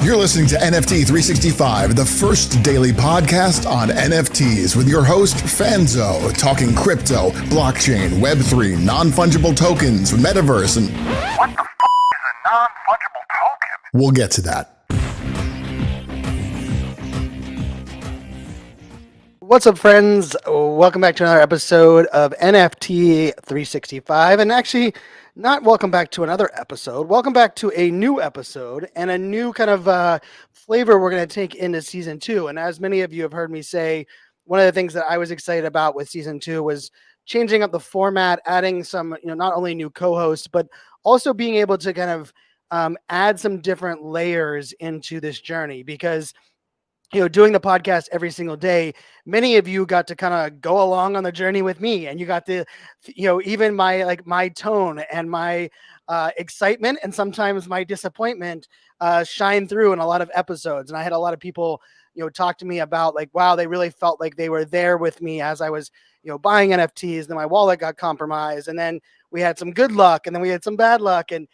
You're listening to NFT 365, the first daily podcast on NFTs with your host, Fanzo, talking crypto, blockchain, Web3, non-fungible tokens, metaverse, and... What the is a non-fungible token? We'll get to that. What's up, friends? Welcome back to another episode of NFT 365. And actually, not welcome back to another episode. Welcome back to a new episode and a new kind of flavor we're going to take into season 2. And as many of you have heard me say, one of the things that I was excited about with season 2 was changing up the format, adding some, not only new co-hosts, but also being able to kind of add some different layers into this journey. Because doing the podcast every single day, many of you got to kind of go along on the journey with me, and you got to, even my tone and my excitement and sometimes my disappointment shine through in a lot of episodes. And I had a lot of people, talk to me about wow, they really felt like they were there with me as I was, buying NFTs. Then my wallet got compromised, and then we had some good luck, and then we had some bad luck, and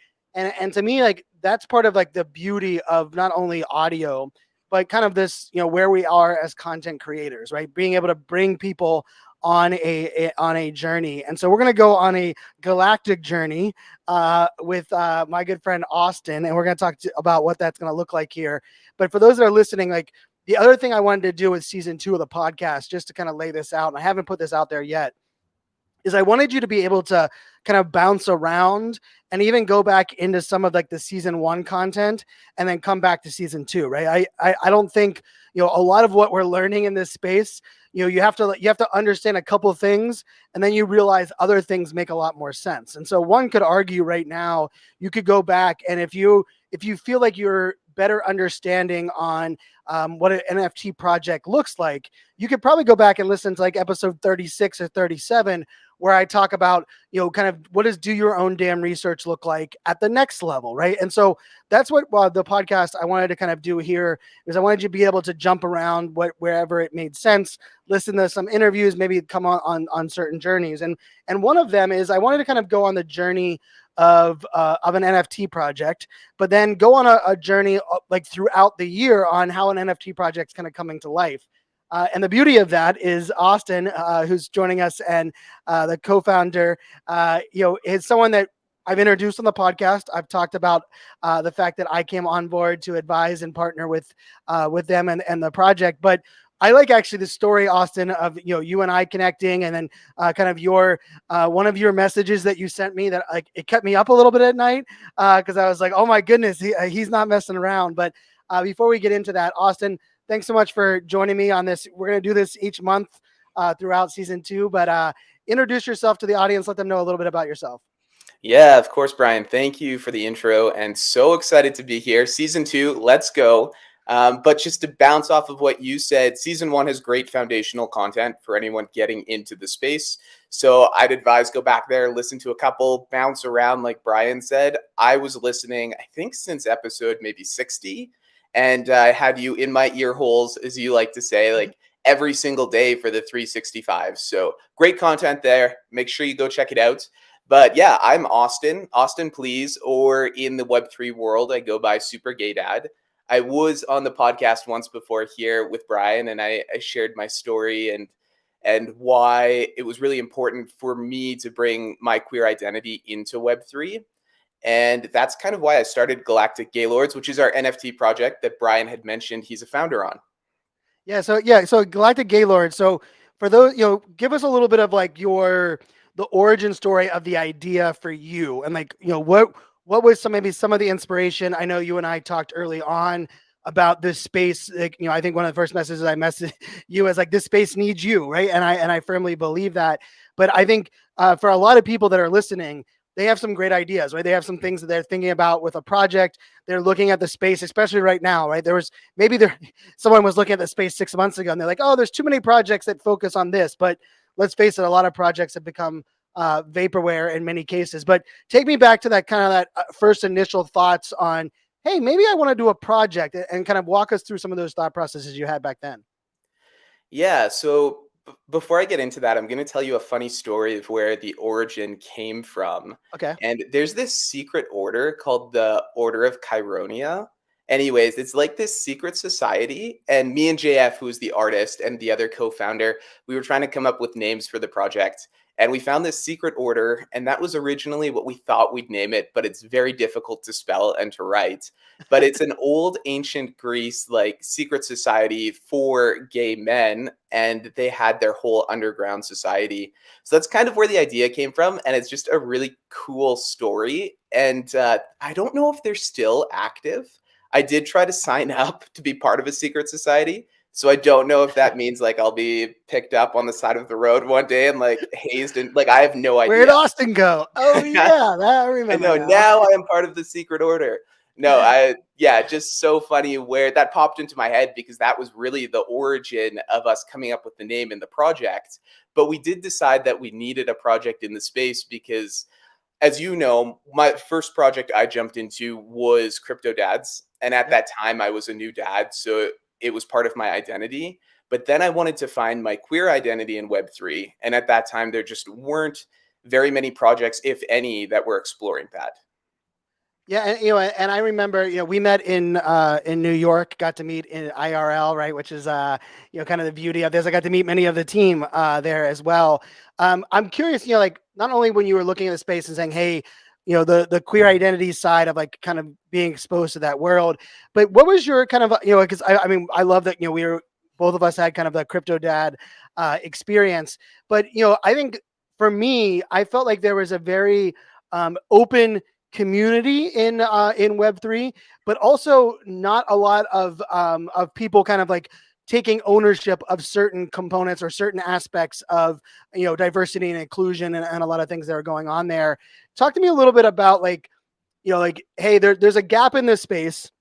to me, that's part of the beauty of not only audio, but kind of this, where we are as content creators, right? Being able to bring people on a journey. And so we're going to go on a galactic journey with my good friend Austin, and we're going to talk about what that's going to look like here. But for those that are listening, the other thing I wanted to do with season 2 of the podcast, just to kind of lay this out, and I haven't put this out there yet, is I wanted you to be able to kind of bounce around and even go back into some of the season 1 content and then come back to season 2, right? I don't think, a lot of what we're learning in this space, you have to understand a couple things, and then you realize other things make a lot more sense. And so one could argue right now, you could go back, and if you feel like you're better understanding on what an NFT project looks like, you could probably go back and listen to episode 36 or 37, where I talk about, kind of what does do your own damn research look like at the next level, right? And so that's what the podcast I wanted to kind of do here, is I wanted you to be able to jump around wherever it made sense, listen to some interviews, maybe come on certain journeys. And one of them is I wanted to kind of go on the journey of an NFT project, but then go on a journey throughout the year on how an NFT project's kind of coming to life. And the beauty of that is Austin, who's joining us, and the co-founder, is someone that I've introduced on the podcast. I've talked about the fact that I came on board to advise and partner with them and the project. But I actually the story, Austin, of you and I connecting, and then kind of your one of your messages that you sent me that it kept me up a little bit at night, because I was like, oh my goodness, he's not messing around. But before we get into that, Austin, thanks so much for joining me on this. We're going to do this each month throughout season 2, but introduce yourself to the audience. Let them know a little bit about yourself. Yeah, of course, Brian. Thank you for the intro, and so excited to be here. Season 2, let's go. But just to bounce off of what you said, season 1 has great foundational content for anyone getting into the space. So I'd advise go back there, listen to a couple, bounce around like Brian said. I was listening, I think, since episode maybe 60. And I had you in my ear holes, as you like to say, every single day for the 365. So great content there. Make sure you go check it out. But yeah, I'm Austin, please, or in the Web3 world, I go by Super Gay Dad. I was on the podcast once before here with Brian, and I shared my story and why it was really important for me to bring my queer identity into Web3. And that's kind of why I started Galactic Gaylords, which is our NFT project that Brian had mentioned he's a founder on. So Galactic Gaylords. So for those, give us a little bit of the origin story of the idea for you, and what was some of the inspiration? I know you and I talked early on about this space. I think one of the first messages I messaged you is this space needs you, right? And I firmly believe that. But I think for a lot of people that are listening, they have some great ideas, right? They have some things that they're thinking about with a project. They're looking at the space, especially right now, right? Someone was looking at the space 6 months ago, and they're like, oh, there's too many projects that focus on this. But let's face it, a lot of projects have become vaporware in many cases. But take me back to that first initial thoughts on, hey, maybe I want to do a project, and kind of walk us through some of those thought processes you had back then. Yeah, so before I get into that, I'm going to tell you a funny story of where the origin came from. Okay. And there's this secret order called the Order of Chironia. Anyways, it's like this secret society, and me and JF, who's the artist and the other co-founder, we were trying to come up with names for the project, and we found this secret order, and that was originally what we thought we'd name it, but it's very difficult to spell and to write. But it's an old ancient Greece like secret society for gay men, and they had their whole underground society. So that's kind of where the idea came from, and it's just a really cool story. And I don't know if they're still active. I did try to sign up to be part of a secret society. So I don't know if that means like I'll be picked up on the side of the road one day and like hazed and like I have no Where'd idea. Austin go? Oh yeah, I I remember know now. now I am part of the secret order. No, yeah, just so funny where that popped into my head because that was really the origin of us coming up with the name and the project. But we did decide that we needed a project in the space because, as you know, my first project I jumped into was Crypto Dads. And at Yep. that time, I was a new dad. So it was part of my identity. But then I wanted to find my queer identity in Web3. And at that time, there just weren't very many projects, if any, that were exploring that. Yeah, and and I remember, we met in New York, got to meet in IRL, right, which is kind of the beauty of this. I got to meet many of the team there as well. I'm curious, like not only when you were looking at the space and saying, hey, the queer identity side of like kind of being exposed to that world, but what was your kind of because I mean I love that we were both of us had kind of the crypto dad experience, but I think for me I felt like there was a very open community in Web3, but also not a lot of people kind of like taking ownership of certain components or certain aspects of diversity and inclusion and a lot of things that are going on there. Talk to me a little bit about like like hey, there's a gap in this space.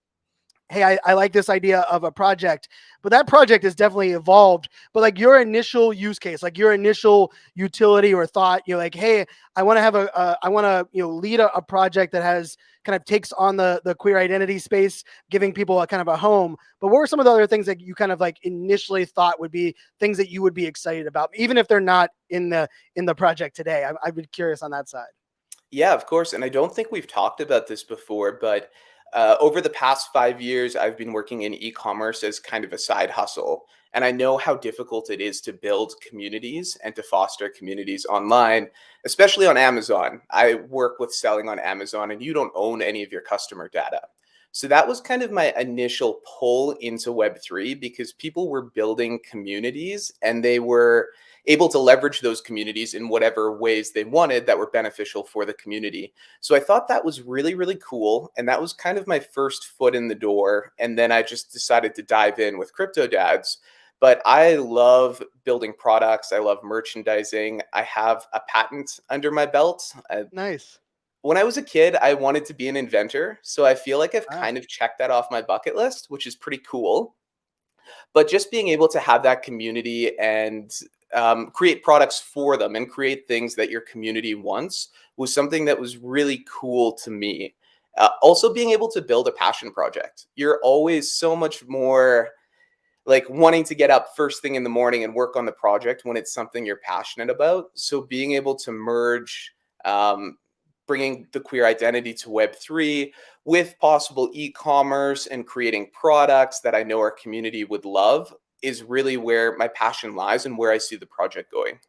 Hey, I like this idea of a project, but that project has definitely evolved. But like your initial use case, like your initial utility or thought, like, hey, I want to have I want to, lead a project that has kind of takes on the queer identity space, giving people a kind of a home. But what were some of the other things that you kind of like initially thought would be things that you would be excited about, even if they're not in the project today? I'd be curious on that side. Yeah, of course. And I don't think we've talked about this before, but over the past 5 years, I've been working in e-commerce as kind of a side hustle. And I know how difficult it is to build communities and to foster communities online, especially on Amazon. I work with selling on Amazon, and you don't own any of your customer data. So that was kind of my initial pull into Web3 because people were building communities and they were able to leverage those communities in whatever ways they wanted that were beneficial for the community. So I thought that was really, really cool. And that was kind of my first foot in the door. And then I just decided to dive in with Crypto Dads. But I love building products. I love merchandising. I have a patent under my belt. Nice. When I was a kid, I wanted to be an inventor. So I feel like I've Wow. kind of checked that off my bucket list, which is pretty cool. But just being able to have that community and create products for them and create things that your community wants was something that was really cool to me. Also, being able to build a passion project. You're always so much more like wanting to get up first thing in the morning and work on the project when it's something you're passionate about. So being able to merge um, bringing the queer identity to Web3 with possible e-commerce and creating products that I know our community would love is really where my passion lies and where I see the project going.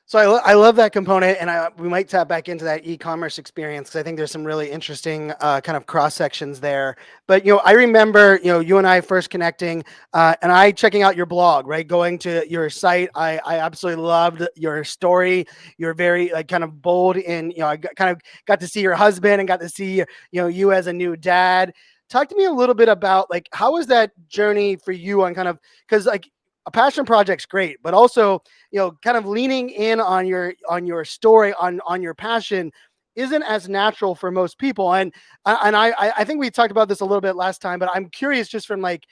So I love that component, and we might tap back into that e-commerce experience because I think there's some really interesting kind of cross sections there. But I remember you and I first connecting, and I checking out your blog, right? Going to your site, I absolutely loved your story. You're very like kind of bold in I kind of got to see your husband and got to see you as a new dad. Talk to me a little bit about like how was that journey for you on kind of because like a passion project's great, but also kind of leaning in on your story on your passion isn't as natural for most people. And I think we talked about this a little bit last time, but I'm curious just from like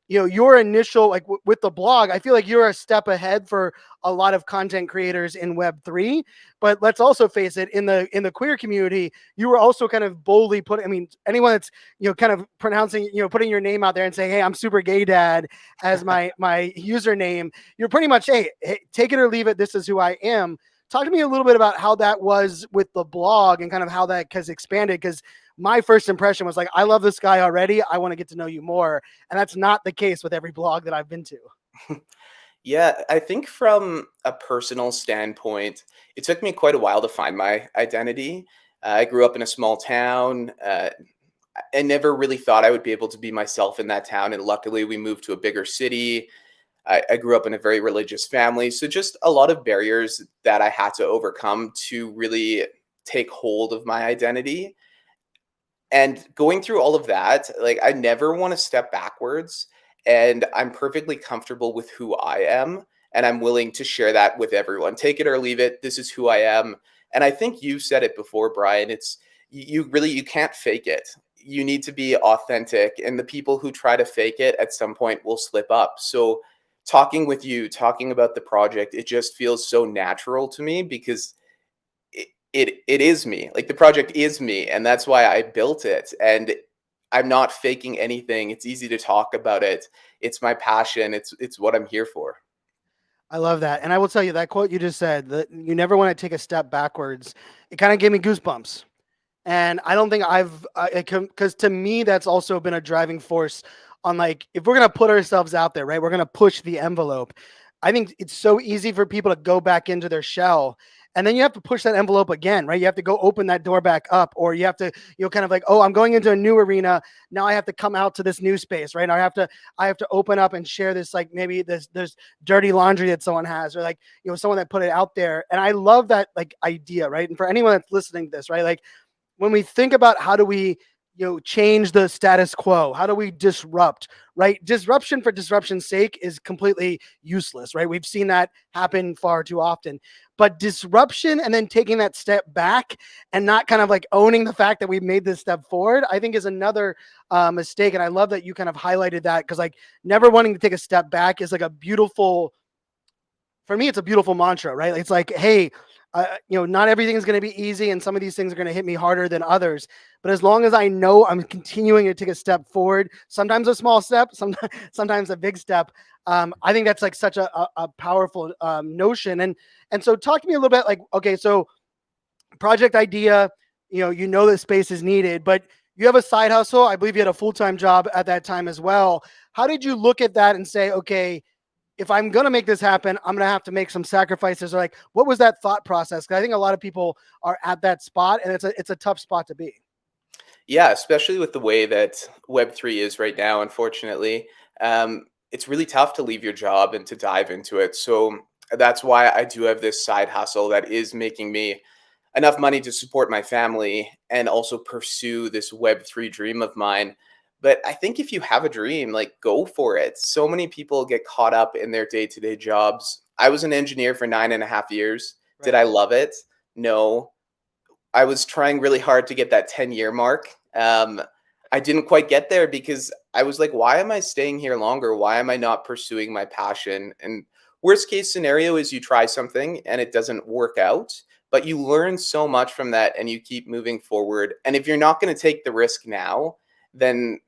your initial like with the blog. I feel like you're a step ahead for a lot of content creators in Web3, but let's also face it, in the queer community you were also kind of boldly putting, I mean, anyone that's kind of pronouncing, putting your name out there and saying, hey, I'm super gay dad as my username, you're pretty much, hey, take it or leave it, this is who I am. Talk to me a little bit about how that was with the blog and kind of how that has expanded, because my first impression was like, I love this guy already. I want to get to know you more. And that's not the case with every blog that I've been to. Yeah, I think from a personal standpoint, it took me quite a while to find my identity. I grew up in a small town. I never really thought I would be able to be myself in that town. And luckily, we moved to a bigger city. I grew up in a very religious family. So, just a lot of barriers that I had to overcome to really take hold of my identity. And going through all of that, like, I never want to step backwards, and I'm perfectly comfortable with who I am, and I'm willing to share that with everyone. Take it or leave it. This is who I am. And I think you said it before, Brian. It's you really you can't fake it. You need to be authentic, and the people who try to fake it at some point will slip up. So talking with you, talking about the project, it just feels so natural to me because it is me. Like, the project is me, and that's why I built it. And I'm not faking anything. It's easy to talk about it. It's my passion. It's what I'm here for. I love that. And I will tell you that quote you just said, that you never want to take a step backwards. It kind of gave me goosebumps. And I don't think because to me, that's also been a driving force on, like, if we're going to put ourselves out there, right, we're going to push the envelope. I think it's so easy for people to go back into their shell. And then you have to push that envelope again, right? You have to go open that door back up, or you have to, kind of like, oh, I'm going into a new arena. Now I have to come out to this new space, right? Now I have to open up and share this, like, maybe this dirty laundry that someone has, or, like, someone that put it out there. And I love that, like, idea, right? And for anyone that's listening to this, right, like, when we think about how do we change the status quo, how do we disrupt, right? Disruption for disruption's sake is completely useless, right? We've seen that happen far too often. But disruption and then taking that step back and not kind of like owning the fact that we've made this step forward, I think is another mistake. And I love that you kind of highlighted that, because, like, never wanting to take a step back is like a beautiful, for me, it's a beautiful mantra, right? It's like, hey, not everything is going to be easy, and some of these things are going to hit me harder than others. But as long as I know I'm continuing to take a step forward, sometimes a small step, sometimes a big step, I think that's like such a powerful notion. And so, talk to me a little bit, like, okay, so project idea, that space is needed, but you have a side hustle. I believe you had a full-time job at that time as well. How did you look at that and say, okay, if I'm going to make this happen, I'm going to have to make some sacrifices? Or, like, what was that thought process? Because I think a lot of people are at that spot, and it's a tough spot to be. Yeah, especially with the way that Web3 is right now, unfortunately. It's really tough to leave your job and to dive into it. So that's why I do have this side hustle that is making me enough money to support my family and also pursue this Web3 dream of mine. But I think if you have a dream, like, go for it. So many people get caught up in their day to day jobs. I was an engineer for 9.5 years. Did Right. I love it? No. I was trying really hard to get that 10-year mark. I didn't quite get there because I was like, why am I staying here longer? Why am I not pursuing my passion? And worst case scenario is you try something and it doesn't work out, but you learn so much from that and you keep moving forward. And if you're not going to take the risk now, then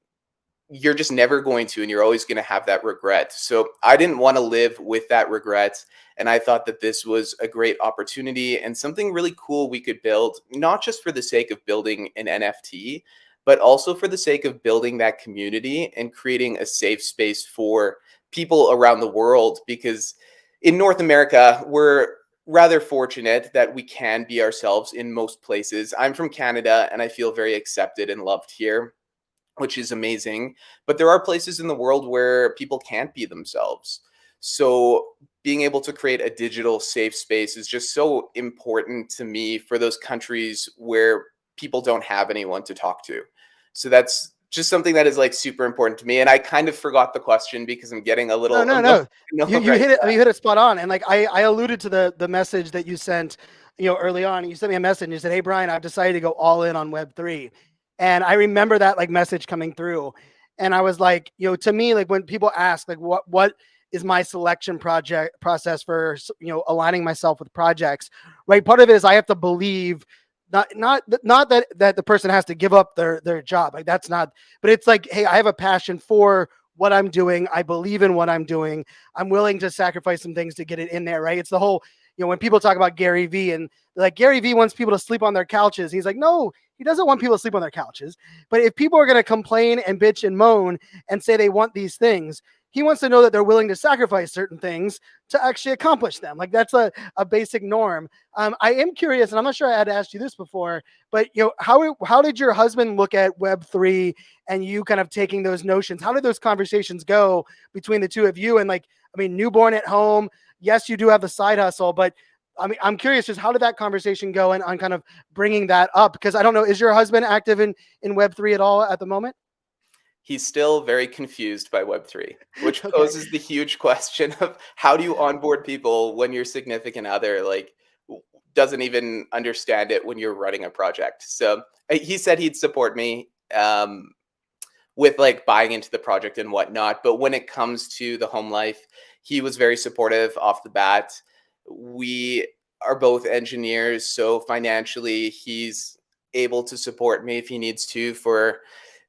you're just never going to, and you're always going to have that regret. So I didn't want to live with that regret. And I thought that this was a great opportunity and something really cool we could build, not just for the sake of building an NFT, but also for the sake of building that community and creating a safe space for people around the world. Because in North America, we're rather fortunate that we can be ourselves in most places. I'm from Canada and I feel very accepted and loved here, which is amazing. But there are places in the world where people can't be themselves. So being able to create a digital safe space is just so important to me for those countries where people don't have anyone to talk to. So that's just something that is, like, super important to me. And I kind of forgot the question because I'm getting a No, little no, no. You emotional you right hit it. I now. mean, you hit it spot on. And, like, I alluded to the message that you sent, early on. You sent me a message and you said, "Hey, Brian, I've decided to go all in on Web3." And I remember that, like, message coming through. And I was like, to me, like, when people ask, like, what is my selection project process for, aligning myself with projects, right? Part of it is I have to believe, not that the person has to give up their job. Like, that's not, but it's like, hey, I have a passion for what I'm doing. I believe in what I'm doing. I'm willing to sacrifice some things to get it in there, right? It's the whole, when people talk about Gary Vee and like Gary Vee wants people to sleep on their couches, he's like, no, he doesn't want people to sleep on their couches. But if people are going to complain and bitch and moan and say they want these things, he wants to know that they're willing to sacrifice certain things to actually accomplish them. Like that's a basic norm. I am curious, and I'm not sure I had asked you this before, but how did your husband look at Web3 and you kind of taking those notions? How did those conversations go between the two of you? And like, I mean, newborn at home. Yes, you do have the side hustle, but I mean, I'm curious, just how did that conversation go and on kind of bringing that up? Because I don't know, is your husband active in Web3 at all at the moment? He's still very confused by Web3, which Okay. poses the huge question of how do you onboard people when your significant other doesn't even understand it when you're running a project. So he said he'd support me with like buying into the project and whatnot. But when it comes to the home life, he was very supportive off the bat. We are both engineers, so financially he's able to support me if he needs to for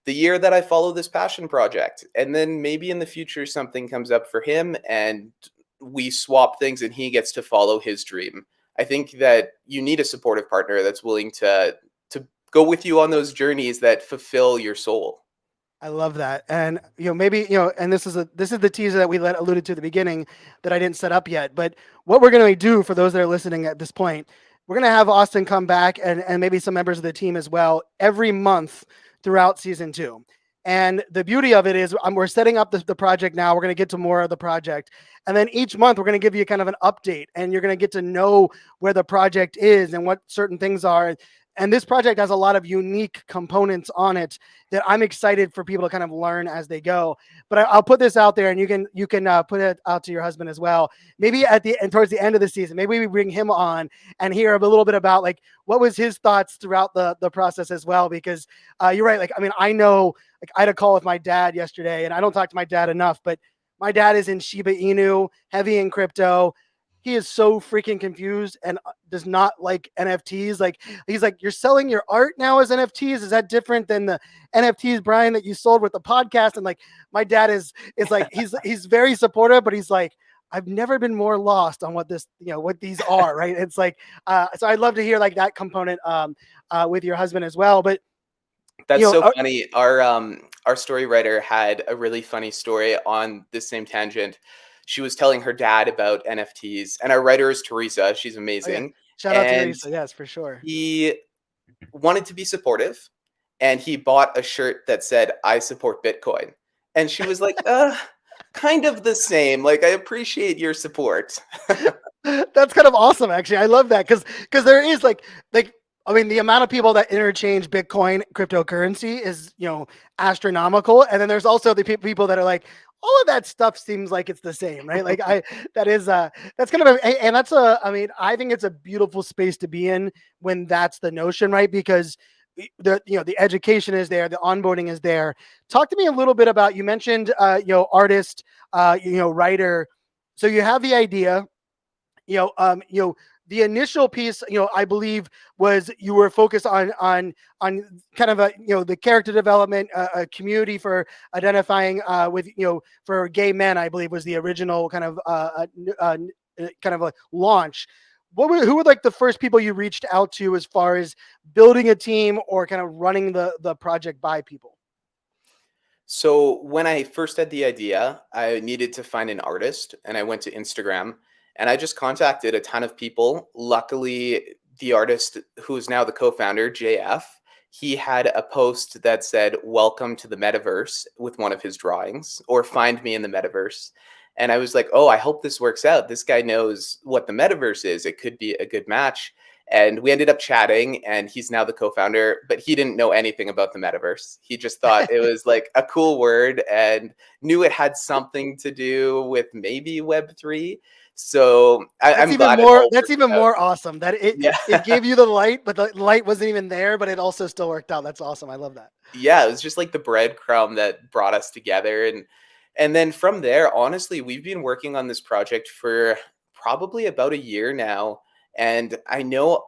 the year that I follow this passion project. And then maybe in the future something comes up for him and we swap things and he gets to follow his dream. I think that you need a supportive partner that's willing to go with you on those journeys that fulfill your soul. I love that. And maybe, and this is the teaser that we alluded to at the beginning that I didn't set up yet. But what we're going to do for those that are listening at this point, we're going to have Austin come back and maybe some members of the team as well every month throughout season 2. And the beauty of it is we're setting up the project now. We're going to get to more of the project. And then each month we're going to give you kind of an update and you're going to get to know where the project is and what certain things are. And this project has a lot of unique components on it that I'm excited for people to kind of learn as they go. But I'll put this out there, and you can put it out to your husband as well. Maybe towards the end of the season, maybe we bring him on and hear a little bit about like what was his thoughts throughout the process as well. Because you're right. Like, I mean, I know like I had a call with my dad yesterday, and I don't talk to my dad enough, but my dad is in Shiba Inu, heavy in crypto. He is so freaking confused and does not like NFTs. Like he's like, you're selling your art now as NFTs. Is that different than the NFTs, Brian, that you sold with the podcast? And like, my dad is like, he's very supportive, but he's like, I've never been more lost on what what these are. Right. It's like, so I'd love to hear like that component with your husband as well. But that's so funny. Our story writer had a really funny story on this same tangent. She was telling her dad about NFTs, and our writer is Teresa. She's amazing. Oh, yeah. Shout out to Teresa. Yes, for sure. He wanted to be supportive, and he bought a shirt that said, "I support Bitcoin." And she was like, kind of the same. Like, I appreciate your support. That's kind of awesome, actually. I love that because there is like I mean, the amount of people that interchange Bitcoin cryptocurrency is, astronomical. And then there's also the people that are like, all of that stuff seems like it's the same, right? Like that's kind of and that's I mean, I think it's a beautiful space to be in when that's the notion, right? Because the education is there, the onboarding is there. Talk to me a little bit about, you mentioned, artist, writer. So you have the idea, the initial piece, I believe was you were focused on kind of the character development, a community for identifying with, for gay men, I believe was the original kind of a launch. Who were like the first people you reached out to as far as building a team or kind of running the project by people? So when I first had the idea, I needed to find an artist, and I went to Instagram. And I just contacted a ton of people. Luckily, the artist who's now the co-founder, JF, he had a post that said, "Welcome to the metaverse," with one of his drawings, or "Find me in the metaverse." And I was like, oh, I hope this works out. This guy knows what the metaverse is. It could be a good match. And we ended up chatting, and he's now the co-founder, but he didn't know anything about the metaverse. He just thought it was like a cool word and knew it had something to do with maybe Web3. So I'm glad. That's even more awesome that it gave you the light, but the light wasn't even there, but it also still worked out. That's awesome. I love that. Yeah, it was just like the breadcrumb that brought us together. And then from there, honestly, we've been working on this project for probably about a year now. And I know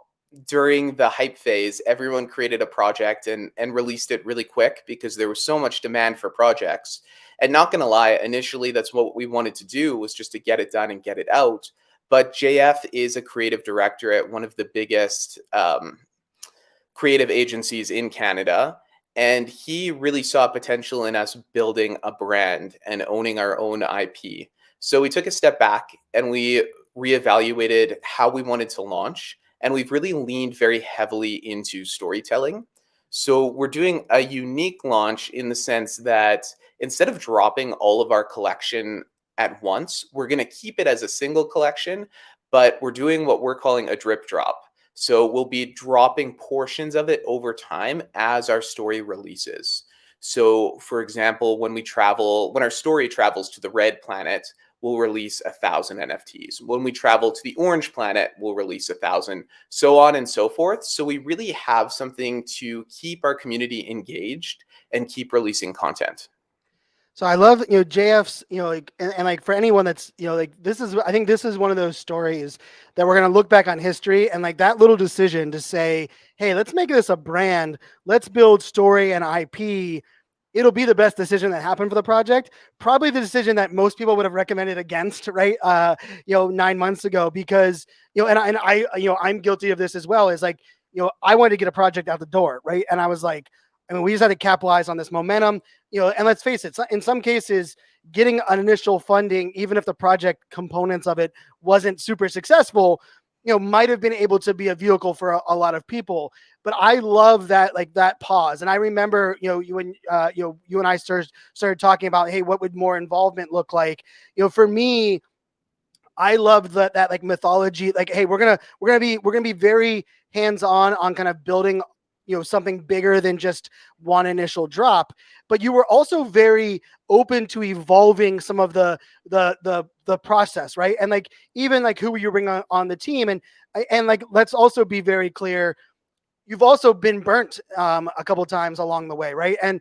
during the hype phase, everyone created a project and released it really quick because there was so much demand for projects. And not going to lie, initially, that's what we wanted to do, was just to get it done and get it out. But JF is a creative director at one of the biggest creative agencies in Canada. And he really saw potential in us building a brand and owning our own IP. So we took a step back and we reevaluated how we wanted to launch. And we've really leaned very heavily into storytelling. So we're doing a unique launch in the sense that instead of dropping all of our collection at once, we're going to keep it as a single collection, but we're doing what we're calling a drip drop. So we'll be dropping portions of it over time as our story releases. So, for example, when our story travels to the red planet, we'll release 1,000 NFTs. When we travel to the orange planet, we'll release 1,000, so on and so forth. So we really have something to keep our community engaged and keep releasing content. So I love, JF's, like, and like for anyone that's, like I think this is one of those stories that we're going to look back on history, and like that little decision to say, hey, let's make this a brand. Let's build story and IP. It'll be the best decision that happened for the project. Probably the decision that most people would have recommended against, right? 9 months ago, because, and I, I'm guilty of this as well, is like, I wanted to get a project out the door, right? And I was like, we just had to capitalize on this momentum, and let's face it, in some cases, getting an initial funding, even if the project components of it wasn't super successful, might have been able to be a vehicle for a lot of people. But I love that, like that pause. And I remember, you and I started talking about, hey, what would more involvement look like? For me, I loved that like mythology, like, hey, we're gonna be very hands-on on kind of building, something bigger than just one initial drop. But you were also very open to evolving some of the process, right? And like even like who you bring on the team, and like let's also be very clear, you've also been burnt a couple times along the way, right? And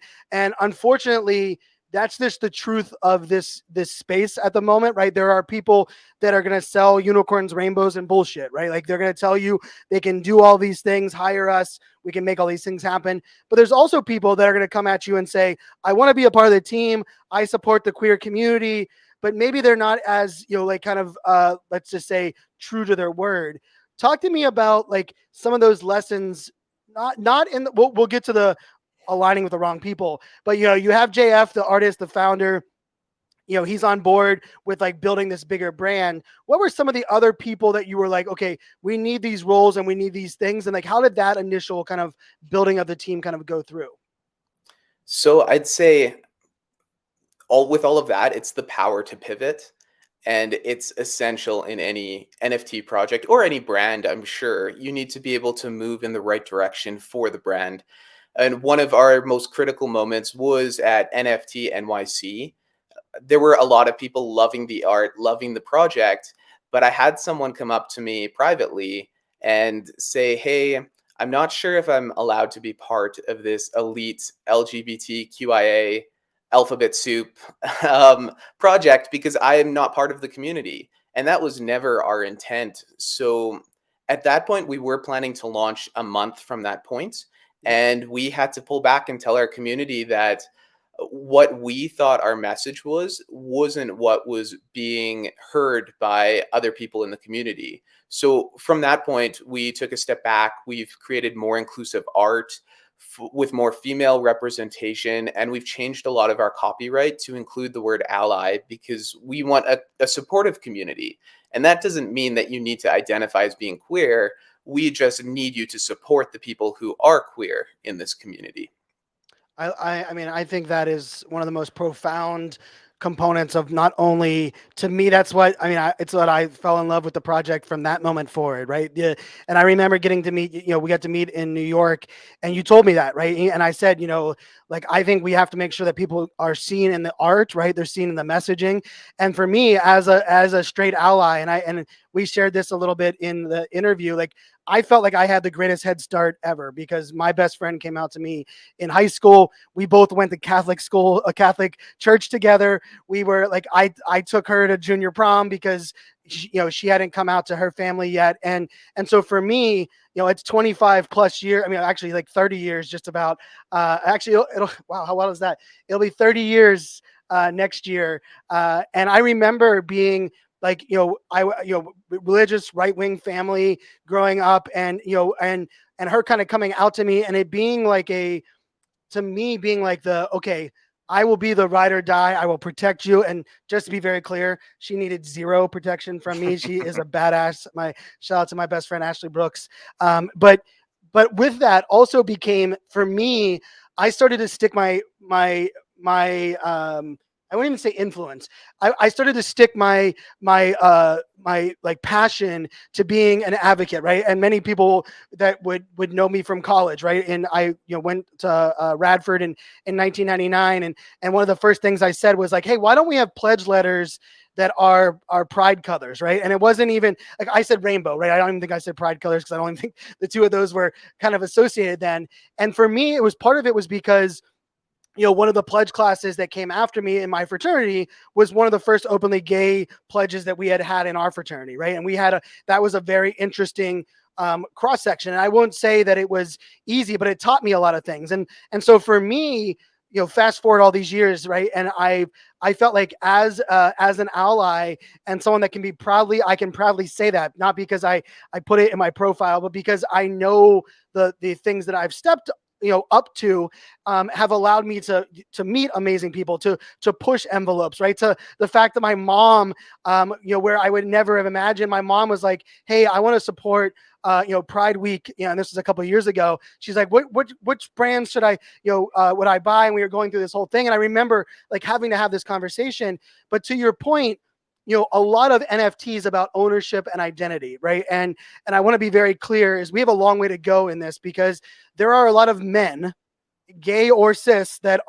unfortunately, that's just the truth of this space at the moment, right? There are people that are going to sell unicorns, rainbows, and bullshit, right? Like they're going to tell you they can do all these things, hire us, we can make all these things happen. But there's also people that are going to come at you and say, I want to be a part of the team, I support the queer community, but maybe they're not as, like kind of, let's just say, true to their word. Talk to me about like some of those lessons, not in the, we'll get to the aligning with the wrong people, but you have JF, the artist, the founder, he's on board with like building this bigger brand. What were some of the other people that you were like, okay, we need these roles and we need these things? And like, how did that initial kind of building of the team kind of go through? So I'd say with all of that, it's the power to pivot. And it's essential in any NFT project or any brand, I'm sure. You need to be able to move in the right direction for the brand. And one of our most critical moments was at NFT NYC. There were a lot of people loving the art, loving the project, but I had someone come up to me privately and say, hey, I'm not sure if I'm allowed to be part of this elite LGBTQIA alphabet soup project because I am not part of the community. And that was never our intent. So at that point, we were planning to launch a month from that point. And we had to pull back and tell our community that what we thought our message wasn't what was being heard by other people in the community. So from that point, we took a step back. We've created more inclusive art with more female representation, and we've changed a lot of our copyright to include the word ally because we want a supportive community. And that doesn't mean that you need to identify as being queer. We just need you to support the people who are queer in this community. I mean, I think that is one of the most profound components of not only, to me, that's what I mean, it's what I fell in love with the project from that moment forward, right? Yeah. And I remember getting to meet, we got to meet in New York, and you told me that, right? And I said, like, I think we have to make sure that people are seen in the art, right? They're seen in the messaging. And for me, as a straight ally, and we shared this a little bit in the interview, like, I felt like I had the greatest head start ever because my best friend came out to me in high school. We both went to Catholic school, a Catholic church together. We were like, I took her to junior prom because she hadn't come out to her family yet. And so for me, it's 25 plus years. I mean, actually like 30 years, just about, actually it'll wow. How well is that? It'll be 30 years next year. And I remember being like, religious right-wing family growing up, and, and her kind of coming out to me, and it being like to me being like okay, I will be the ride or die. I will protect you. And just to be very clear, she needed zero protection from me. She is a badass. My shout out to my best friend, Ashley Brooks. But with that also became, for me, I started to stick my I won't even say influence. I started to stick my like passion to being an advocate, right? And many people that would know me from college, right? And I went to Radford in 1999, and one of the first things I said was like, hey, why don't we have pledge letters that are pride colors, right? And it wasn't even like I said rainbow, right? I don't even think I said pride colors, because I don't even think the two of those were kind of associated then. And for me, it was part of it was because one of the pledge classes that came after me in my fraternity was one of the first openly gay pledges that we had in our fraternity, right? And that was a very interesting cross section. And I won't say that it was easy, but it taught me a lot of things. And so for me, fast forward all these years, right? And I felt like as an ally and someone that I can proudly say that, not because I put it in my profile, but because I know the things that I've stepped up to have allowed me to meet amazing people, to push envelopes, right? To the fact that my mom, where I would never have imagined, my mom was like, hey, I want to support Pride Week, and this was a couple of years ago. She's like, which brands should I, would I buy? And we were going through this whole thing. And I remember like having to have this conversation. But to your point, a lot of NFTs about ownership and identity, right? And I want to be very clear is we have a long way to go in this, because there are a lot of men, gay or cis, that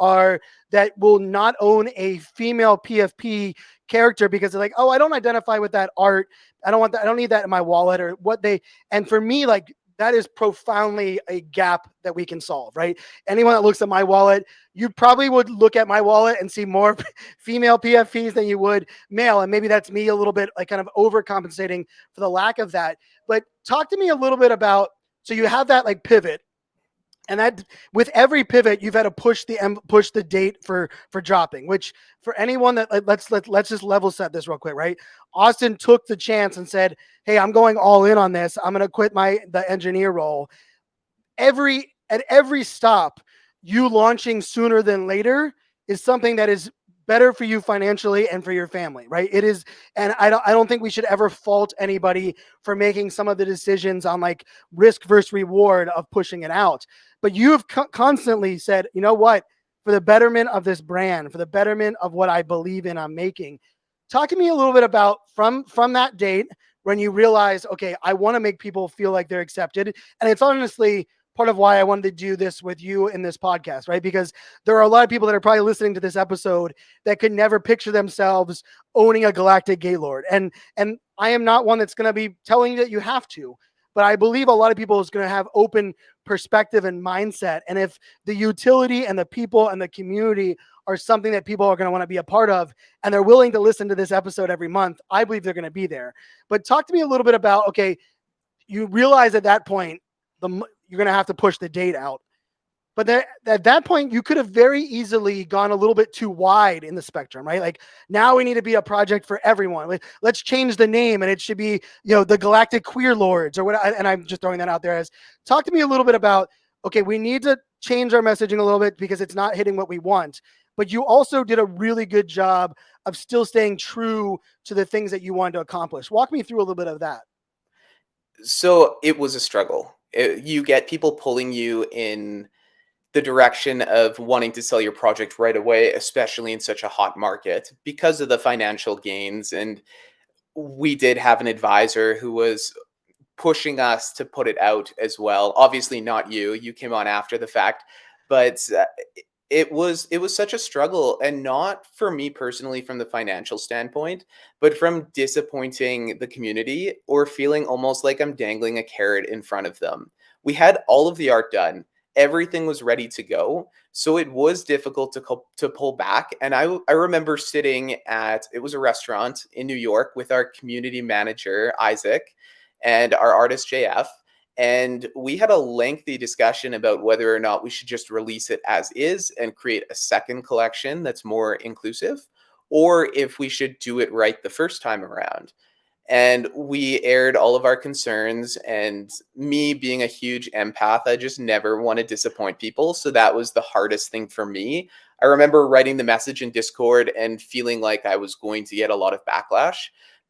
will not own a female PFP character because they're like, oh, I don't identify with that art. I don't want that. I don't need that in my wallet, or what they. And for me, like, that is profoundly a gap that we can solve, right? Anyone that looks at my wallet, you probably would look at my wallet and see more female PFPs than you would male. And maybe that's me a little bit like kind of overcompensating for the lack of that. But talk to me a little bit about, so you have that like pivot, and that with every pivot, you've had to push the date for dropping, which for anyone that let's just level set this real quick, right? Austin took the chance and said, hey, I'm going all in on this. I'm going to quit the engineer role. At every stop, you launching sooner than later is something that is better for you financially and for your family, right? It is. And I don't think we should ever fault anybody for making some of the decisions on like risk versus reward of pushing it out. But you have constantly said, you know what, for the betterment of this brand, for the betterment of what I believe in, I'm making. Talk to me a little bit about from that date when you realize, okay, I want to make people feel like they're accepted. And it's honestly part of why I wanted to do this with you in this podcast, right? Because there are a lot of people that are probably listening to this episode that could never picture themselves owning a Galactic Gaylord. And I am not one that's going to be telling you that you have to, but I believe a lot of people is going to have open perspective and mindset. And if the utility and the people and the community are something that people are going to want to be a part of, and they're willing to listen to this episode every month, I believe they're going to be there. But talk to me a little bit about, okay, you realize at that point, you're going to have to push the date out. But at that point, you could have very easily gone a little bit too wide in the spectrum, right? Like, now we need to be a project for everyone. Let's change the name, and it should be, the Galactic Queer Lords or what. And I'm just throwing that out there. Talk to me a little bit about, okay, we need to change our messaging a little bit because it's not hitting what we want. But you also did a really good job of still staying true to the things that you wanted to accomplish. Walk me through a little bit of that. So it was a struggle. You get people pulling you in the direction of wanting to sell your project right away, especially in such a hot market because of the financial gains. And we did have an advisor who was pushing us to put it out as well. Obviously not you. You came on after the fact, but it was such a struggle, and not for me personally from the financial standpoint, but from disappointing the community or feeling almost like I'm dangling a carrot in front of them. We had all of the art done. Everything was ready to go. So it was difficult to pull back. And I remember sitting it was a restaurant in New York with our community manager, Isaac, and our artist, JF. And we had a lengthy discussion about whether or not we should just release it as is and create a second collection that's more inclusive, or if we should do it right the first time around. And we aired all of our concerns. And me being a huge empath, I just never want to disappoint people. So that was the hardest thing for me. I remember writing the message in Discord and feeling like I was going to get a lot of backlash.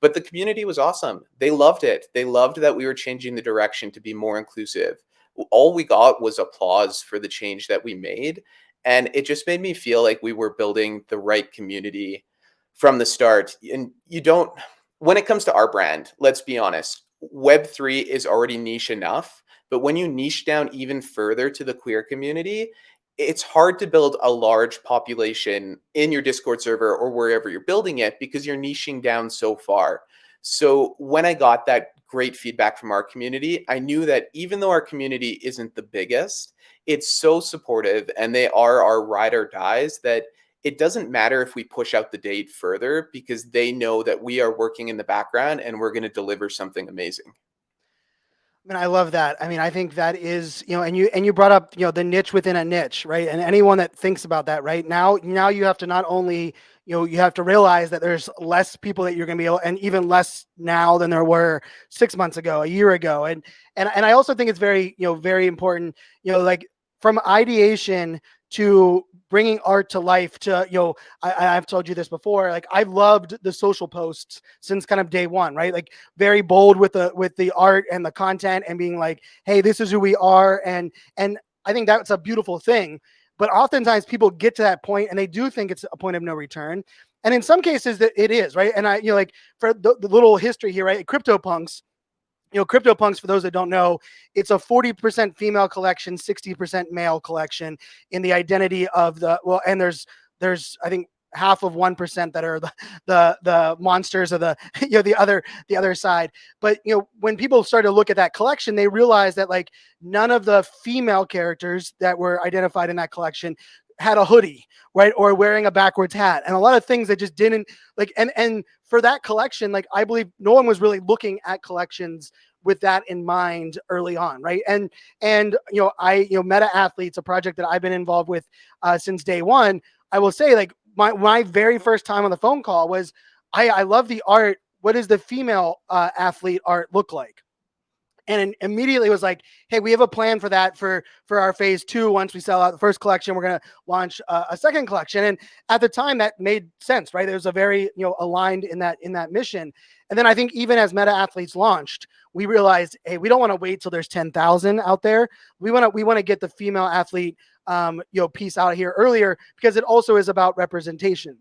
But the community was awesome. They loved it. They loved that we were changing the direction to be more inclusive. All we got was applause for the change that we made. And it just made me feel like we were building the right community from the start. And you don't, when it comes to our brand, let's be honest, Web3 is already niche enough. But when you niche down even further to the queer community, it's hard to build a large population in your Discord server or wherever you're building it because you're niching down so far. So when I got that great feedback from our community, I knew that even though our community isn't the biggest, it's so supportive and they are our ride or dies that it doesn't matter if we push out the date further because they know that we are working in the background and we're going to deliver something amazing. I mean, I love that. I mean, I think that is, and you brought up, the niche within a niche, right? And anyone that thinks about that, right now you have to not only, you have to realize that there's less people that you're going to be able, and even less now than there were 6 months ago, a year ago. And I also think it's very, very important, like from ideation to bringing art to life to, I've told you this before, like I've loved the social posts since kind of day one, right? Like very bold with the art and the content and being like, hey, this is who we are. And I think that's a beautiful thing. But oftentimes people get to that point and they do think it's a point of no return. And in some cases that it is, right? And I, like for the little history here, right? CryptoPunks, CryptoPunks, for those that don't know, it's a 40% female collection, 60% male collection in the identity of and there's I think half of 1% that are the monsters of the the other side. But when people started to look at that collection, they realized that like none of the female characters that were identified in that collection had a hoodie, right, or wearing a backwards hat, and a lot of things that just didn't like. And for that collection, like I believe no one was really looking at collections with that in mind early on, right? And Meta Athletes, a project that I've been involved with since day one. I will say, like my very first time on the phone call was, I love the art. What does the female athlete art look like? And immediately was like, hey, we have a plan for that for our phase 2. Once we sell out the first collection, we're going to launch a second collection. And at the time that made sense, right? There was a very, aligned in that mission. And then I think even as Meta Athletes launched, we realized, hey, we don't want to wait till there's 10,000 out there. We want to get the female athlete, piece out here earlier because it also is about representation.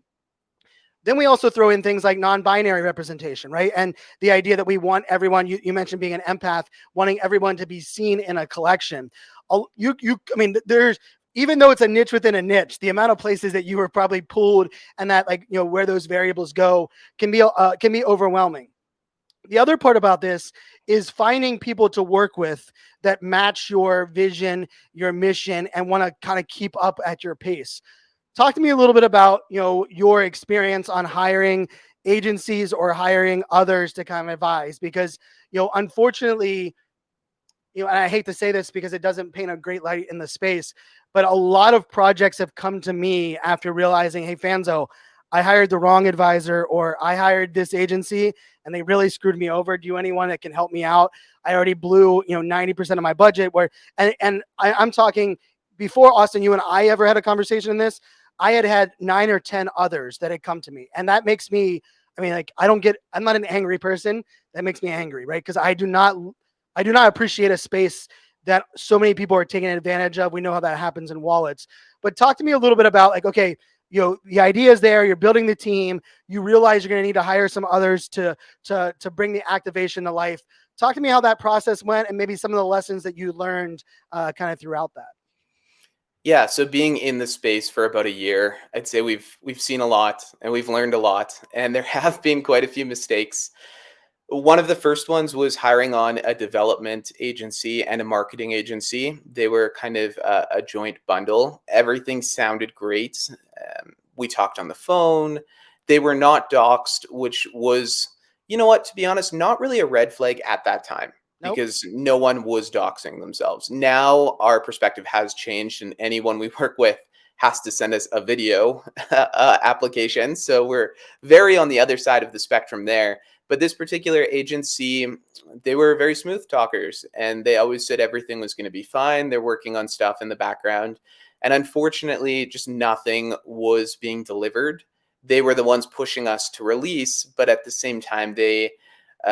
Then we also throw in things like non-binary representation, right? And the idea that we want everyone, you mentioned being an empath, wanting everyone to be seen in a collection. I mean, there's, even though it's a niche within a niche, the amount of places that you were probably pulled and that where those variables go can be overwhelming. The other part about this is finding people to work with that match your vision, your mission, and want to kind of keep up at your pace. Talk to me a little bit about, your experience on hiring agencies or hiring others to kind of advise, because, unfortunately, and I hate to say this because it doesn't paint a great light in the space, but a lot of projects have come to me after realizing, hey, Fanzo, I hired the wrong advisor, or I hired this agency and they really screwed me over. Do you anyone that can help me out? I already blew, 90% of my budget I'm talking before Austin, you and I ever had a conversation in this. I had 9 or 10 others that had come to me. And that makes me, I mean, like, I'm not an angry person. That makes me angry, right? Because I do not appreciate a space that so many people are taking advantage of. We know how that happens in wallets. But talk to me a little bit about, like, okay, the idea is there, you're building the team, you realize you're going to need to hire some others to bring the activation to life. Talk to me how that process went and maybe some of the lessons that you learned kind of throughout that. Yeah, so being in the space for about a year, I'd say we've seen a lot and we've learned a lot, and there have been quite a few mistakes. One of the first ones was hiring on a development agency and a marketing agency. They were kind of a joint bundle. Everything sounded great. We talked on the phone. They were not doxxed, which was, to be honest, not really a red flag at that time. Nope. Because no one was doxing themselves. Now our perspective has changed, and anyone we work with has to send us a video application. So we're very on the other side of the spectrum there. But this particular agency, they were very smooth talkers, and they always said everything was going to be fine. They're working on stuff in the background. And unfortunately, just nothing was being delivered. They were the ones pushing us to release, but at the same time, they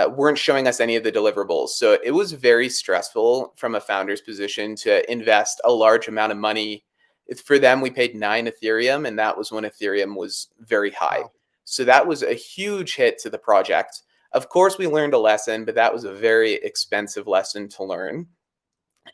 weren't showing us any of the deliverables. So it was very stressful from a founder's position to invest a large amount of money. For them, we paid 9 Ethereum, and that was when Ethereum was very high. Wow. So that was a huge hit to the project. Of course, we learned a lesson, but that was a very expensive lesson to learn.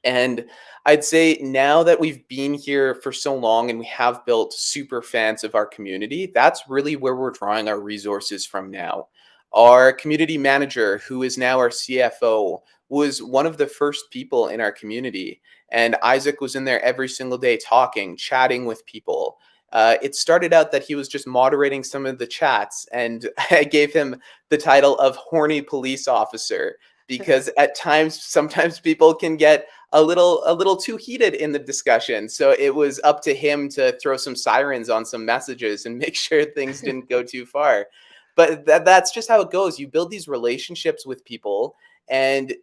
And I'd say now that we've been here for so long and we have built super fans of our community, that's really where we're drawing our resources from now. Our community manager, who is now our CFO, was one of the first people in our community. And Isaac was in there every single day talking, chatting with people. It started out that he was just moderating some of the chats, and I gave him the title of horny police officer because at times, sometimes people can get a little too heated in the discussion. So it was up to him to throw some sirens on some messages and make sure things didn't go too far. But that's just how it goes. You build these relationships with people, and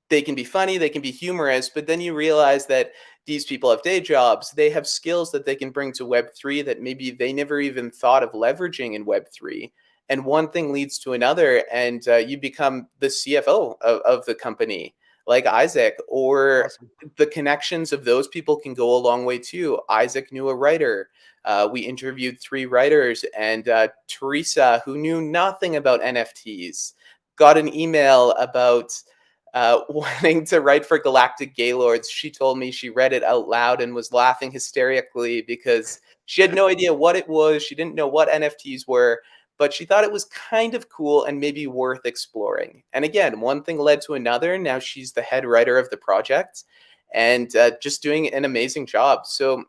they can be funny, they can be humorous, but then you realize that these people have day jobs, they have skills that they can bring to Web3 that maybe they never even thought of leveraging in Web3. And one thing leads to another, and you become the CFO of the company, like Isaac, or Awesome. the connections of those people can go a long way too. Isaac knew a writer. We interviewed 3 writers, and Teresa, who knew nothing about NFTs, got an email about wanting to write for Galactic Gaylords. She told me she read it out loud and was laughing hysterically because she had no idea what it was. She didn't know what NFTs were, but she thought it was kind of cool and maybe worth exploring. And again, one thing led to another. Now she's the head writer of the project and just doing an amazing job. So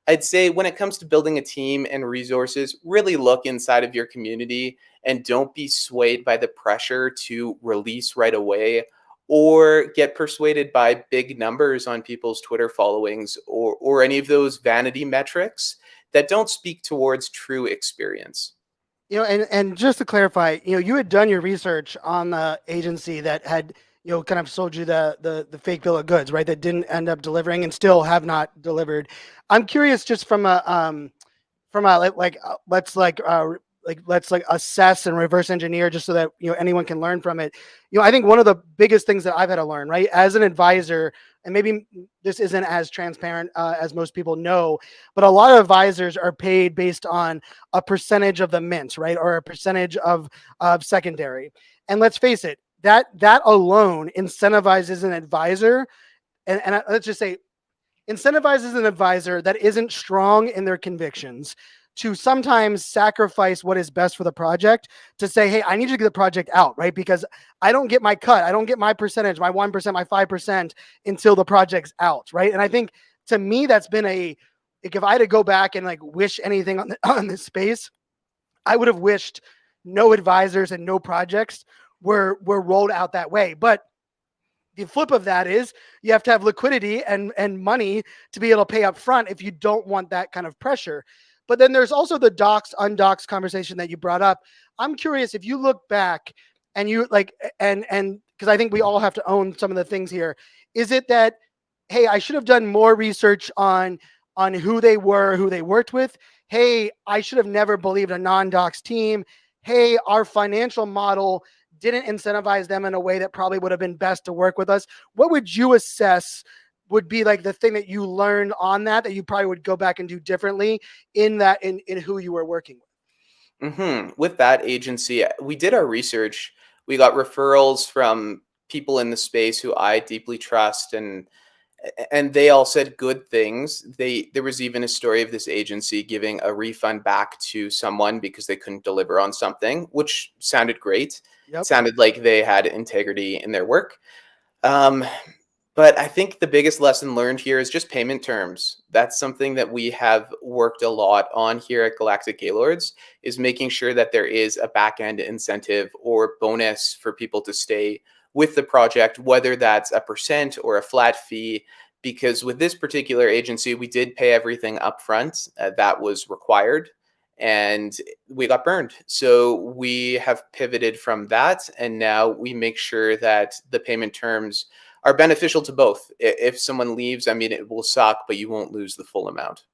I'd say when it comes to building a team and resources, really look inside of your community and don't be swayed by the pressure to release right away or get persuaded by big numbers on people's Twitter followings or any of those vanity metrics that don't speak towards true experience. And just to clarify, you had done your research on the agency that had, kind of sold you the fake bill of goods, right? That didn't end up delivering and still have not delivered. I'm curious, just from a let's assess and reverse engineer, just so that anyone can learn from it. I think one of the biggest things that I've had to learn, right, as an advisor, and maybe this isn't as transparent as most people know, but a lot of advisors are paid based on a percentage of the mint, right, or a percentage of secondary. And let's face it, that alone incentivizes an advisor, and let's just say incentivizes an advisor that isn't strong in their convictions to sometimes sacrifice what is best for the project to say, hey, I need you to get the project out, right? Because I don't get my cut. I don't get my percentage, my 1%, my 5% until the project's out, right? And I think to me, that's been if I had to go back and wish anything on this space, I would have wished no advisors and no projects were rolled out that way. But the flip of that is you have to have liquidity and money to be able to pay up front if you don't want that kind of pressure. But then there's also the docs, undocs conversation that you brought up. I'm curious if you look back and you and because I think we all have to own some of the things here. Is it that, hey, I should have done more research on who they were, who they worked with? Hey, I should have never believed a non-docs team. Hey, our financial model didn't incentivize them in a way that probably would have been best to work with us. What would you assess would be the thing that you learned on that you probably would go back and do differently in who you were working with? With that agency, we did our research. We got referrals from people in the space who I deeply trust, and they all said good things. There was even a story of this agency giving a refund back to someone because they couldn't deliver on something, which sounded great. It Yep. sounded like they had integrity in their work. Um, but I think the biggest lesson learned here is just payment terms. That's something that we have worked a lot on here at Galactic Gaylords, is making sure that there is a back-end incentive or bonus for people to stay with the project, whether that's a percent or a flat fee. because with this particular agency, we did pay everything upfront that was required, and we got burned. So we have pivoted from that, and now we make sure that the payment terms are beneficial to both. If someone leaves, I mean, it will suck, but you won't lose the full amount.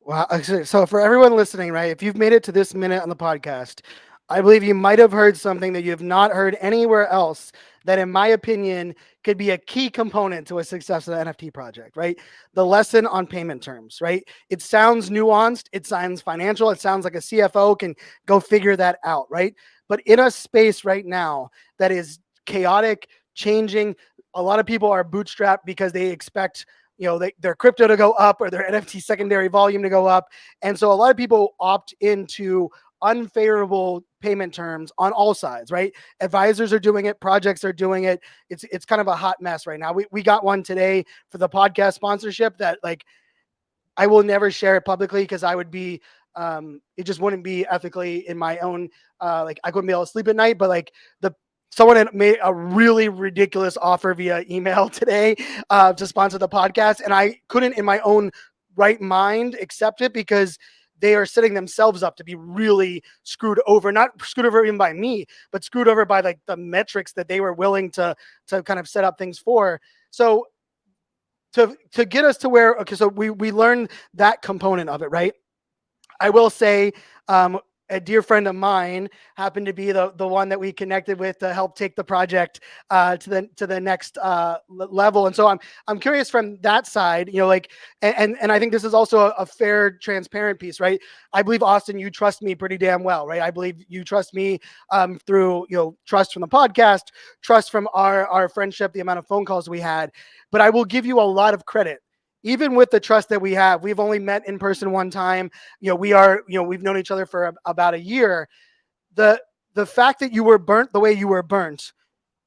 Wow. So for everyone listening, right, if you've made it to this minute on the podcast, I believe you might have heard something that you have not heard anywhere else that, in my opinion, could be a key component to a success of the NFT project, right? The lesson on payment terms, right? It sounds nuanced. It sounds financial. It sounds like a CFO can go figure that out, right? But in a space right now that is chaotic, changing, a lot of people are bootstrapped because they expect their crypto to go up or their NFT secondary volume to go up. And so a lot of people opt into unfavorable payment terms on all sides, right? Advisors are doing it, projects are doing it. It's kind of a hot mess right now. We got one today for the podcast sponsorship that, like, I will never share it publicly because I would be it just wouldn't be ethically in my own like, I couldn't be able to sleep at night. But like, someone had made a really ridiculous offer via email today to sponsor the podcast, and I couldn't in my own right mind accept it because they are setting themselves up to be really screwed over, not screwed over even by me, but screwed over by like the metrics that they were willing to kind of set up things for. So to get us to where, okay, so we learned that component of it, right? I will say, a dear friend of mine happened to be the one that we connected with to help take the project to the next level. And so I'm curious from that side, like, and I think this is also a fair, transparent piece, right? I believe, Austin, you trust me pretty damn well, right? I believe you trust me through trust from the podcast, trust from our friendship, the amount of phone calls we had. But I will give you a lot of credit. Even with the trust that we have, we've only met in person one time. We've known each other for about a year. The fact that you were burnt the way you were burnt,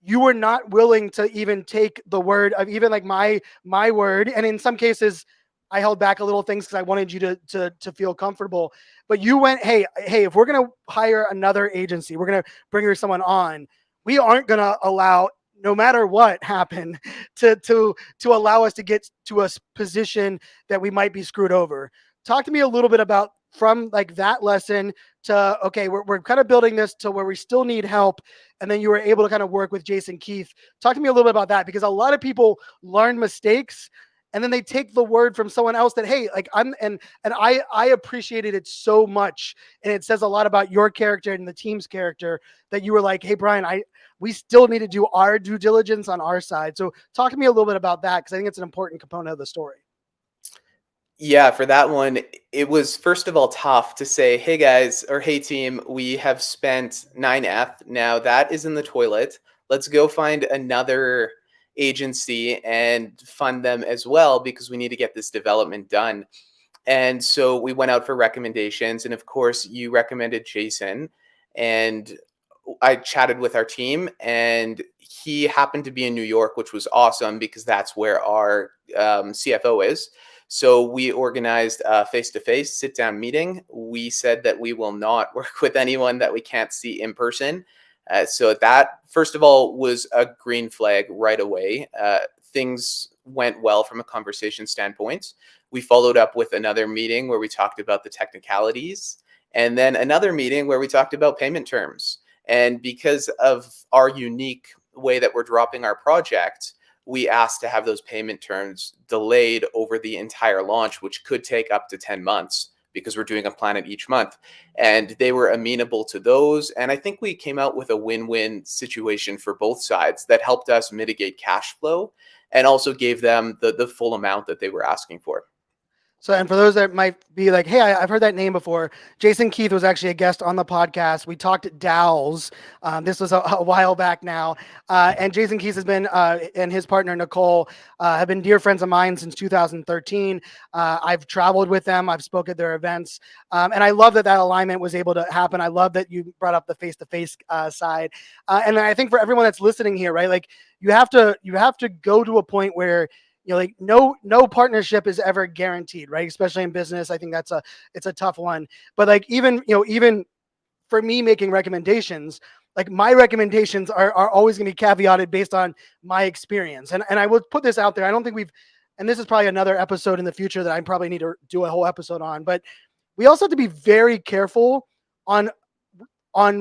you were not willing to even take the word of even like my word. And in some cases, I held back a little things because I wanted you to feel comfortable. But you went, hey, if we're gonna hire another agency, we're gonna bring someone on. We aren't gonna allow, no matter what happened, to allow us to get to a position that we might be screwed over. Talk to me a little bit about, from like that lesson to, okay, we're kind of building this to where we still need help. And then you were able to kind of work with Jason Keith. Talk to me a little bit about that, because a lot of people learn mistakes and then they take the word from someone else that, hey, like I appreciated it so much. And it says a lot about your character and the team's character that you were like, hey, Brian, we still need to do our due diligence on our side. So talk to me a little bit about that, because I think it's an important component of the story. Yeah, for that one, it was first of all tough to say, hey guys, or hey team, we have spent 9F. Now that is in the toilet. Let's go find another agency and fund them as well, because we need to get this development done. And so we went out for recommendations. And of course, you recommended Jason. And I chatted with our team, and he happened to be in New York, which was awesome because that's where our CFO is. So we organized a face-to-face sit-down meeting. We said that we will not work with anyone that we can't see in person. So that, first of all, was a green flag right away. Things went well from a conversation standpoint. We followed up with another meeting where we talked about the technicalities, and then another meeting where we talked about payment terms. And because of our unique way that we're dropping our project, we asked to have those payment terms delayed over the entire launch, which could take up to 10 months because we're doing a planet each month. And they were amenable to those. And I think we came out with a win-win situation for both sides that helped us mitigate cash flow and also gave them the full amount that they were asking for. So, and for those that might be like, hey, I've heard that name before, Jason Keith was actually a guest on the podcast. We talked DAOs. This was a while back now. And Jason Keith has been, and his partner, Nicole, have been dear friends of mine since 2013. I've traveled with them. I've spoken at their events. And I love that alignment was able to happen. I love that you brought up the face-to-face side. And I think for everyone that's listening here, right, like you have to go to a point where, like no partnership is ever guaranteed, right? Especially in business. I think it's a tough one. But like even for me making recommendations, like my recommendations are always going to be caveated based on my experience. And I will put this out there. I don't think and this is probably another episode in the future that I probably need to do a whole episode on, but we also have to be very careful on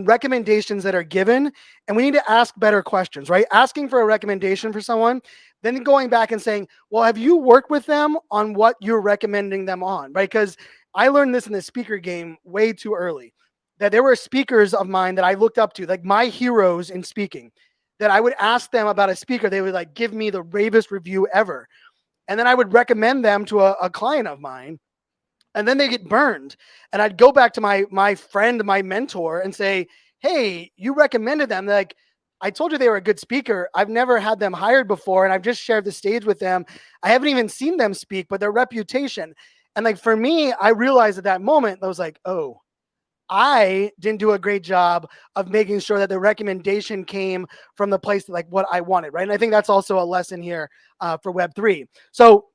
recommendations that are given, and we need to ask better questions, right? Asking for a recommendation for someone, then going back and saying, well, have you worked with them on what you're recommending them on, right? Because I learned this in the speaker game way too early, that there were speakers of mine that I looked up to, like my heroes in speaking, that I would ask them about a speaker. They would like give me the ravest review ever. And then I would recommend them to a client of mine, and then they get burned. And I'd go back to my friend, my mentor, and say, hey, you recommended them. They're like, I told you they were a good speaker. I've never had them hired before, and I've just shared the stage with them. I haven't even seen them speak, but their reputation. And like for me, I realized at that moment, I was like, oh, I didn't do a great job of making sure that the recommendation came from the place that, like, what I wanted, right? And I think that's also a lesson here for Web3. So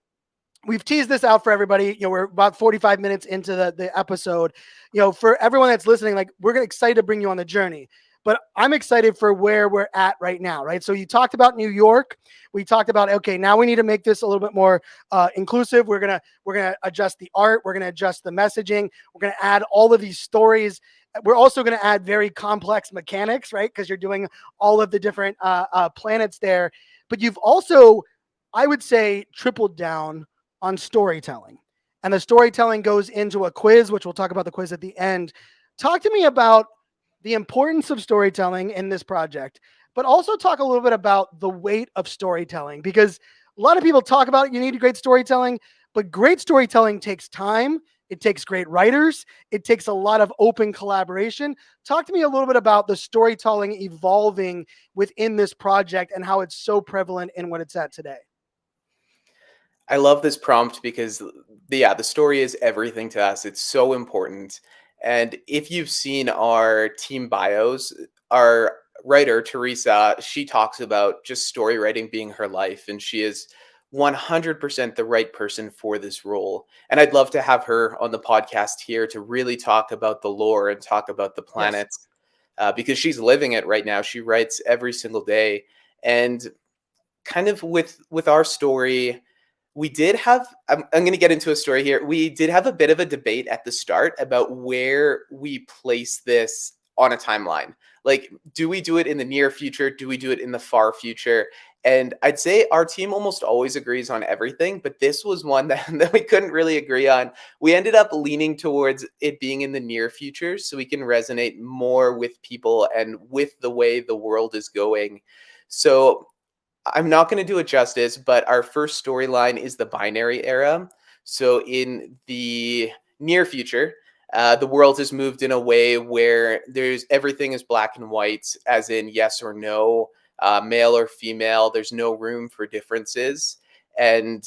we've teased this out for everybody. We're about 45 minutes into the episode. For everyone that's listening, like, we're excited to bring you on the journey. But I'm excited for where we're at right now, right? So you talked about New York. We talked about, okay, now we need to make this a little bit more inclusive. We're gonna adjust the art. We're gonna adjust the messaging. We're gonna add all of these stories. We're also gonna add very complex mechanics, right? Because you're doing all of the different planets there. But you've also, I would say, tripled down on storytelling. And the storytelling goes into a quiz, which we'll talk about the quiz at the end. Talk to me about the importance of storytelling in this project, but also talk a little bit about the weight of storytelling, because a lot of people talk about you need great storytelling, but great storytelling takes time. It takes great writers. It takes a lot of open collaboration. Talk to me a little bit about the storytelling evolving within this project and how it's so prevalent in what it's at today. I love this prompt because the story is everything to us. It's so important. And if you've seen our team bios, our writer Teresa, she talks about just story writing being her life, and she is 100% the right person for this role. And I'd love to have her on the podcast here to really talk about the lore and talk about the Yes. planets, because she's living it right now. She writes every single day, and kind of with our story, we did have, I'm going to get into a story here. We did have a bit of a debate at the start about where we place this on a timeline. Like, do we do it in the near future? Do we do it in the far future? And I'd say our team almost always agrees on everything, but this was one that we couldn't really agree on. We ended up leaning towards it being in the near future so we can resonate more with people and with the way the world is going. So I'm not going to do it justice, but our first storyline is the binary era. So in the near future, the world has moved in a way where everything is black and white, as in yes or no, male or female. There's no room for differences, and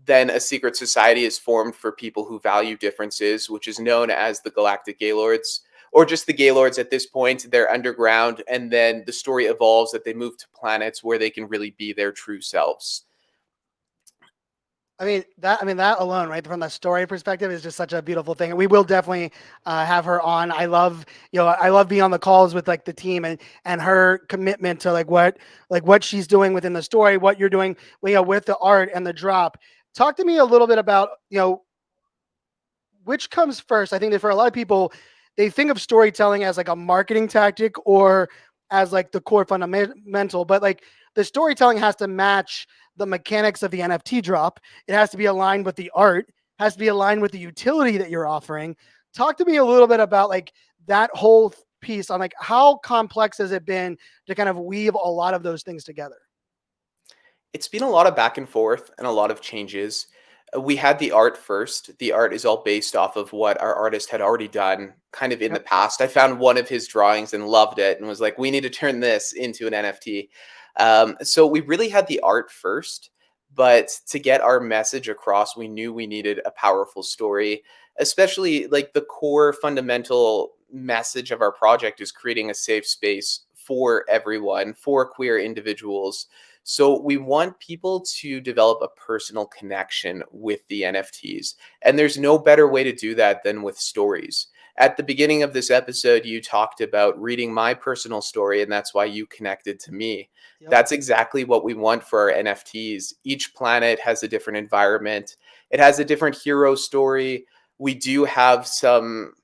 then a secret society is formed for people who value differences, which is known as the Galactic Gaylords, or just the Gaylords at this point. They're underground, and then the story evolves that they move to planets where they can really be their true selves. I mean that alone, right, from the story perspective, is just such a beautiful thing. And we will definitely have her on. I love being on the calls with like the team and her commitment to like what she's doing within the story, what you're doing, with the art and the drop. Talk to me a little bit about, which comes first. I think that for a lot of people, they think of storytelling as like a marketing tactic or as like the core fundamental, but like the storytelling has to match the mechanics of the NFT drop. It has to be aligned with the art, has to be aligned with the utility that you're offering. Talk to me a little bit about like that whole piece on like how complex has it been to kind of weave a lot of those things together? It's been a lot of back and forth and a lot of changes. We had the art first. The art is all based off of what our artist had already done kind of in the Yep. past. I found one of his drawings and loved it and was like, we need to turn this into an NFT. So we really had the art first, but to get our message across, we knew we needed a powerful story, especially like the core fundamental message of our project is creating a safe space for everyone, for queer individuals. So we want people to develop a personal connection with the NFTs. And there's no better way to do that than with stories. At the beginning of this episode, you talked about reading my personal story, and that's why you connected to me. Yep. That's exactly what we want for our NFTs. Each planet has a different environment, it has a different hero story. We do have some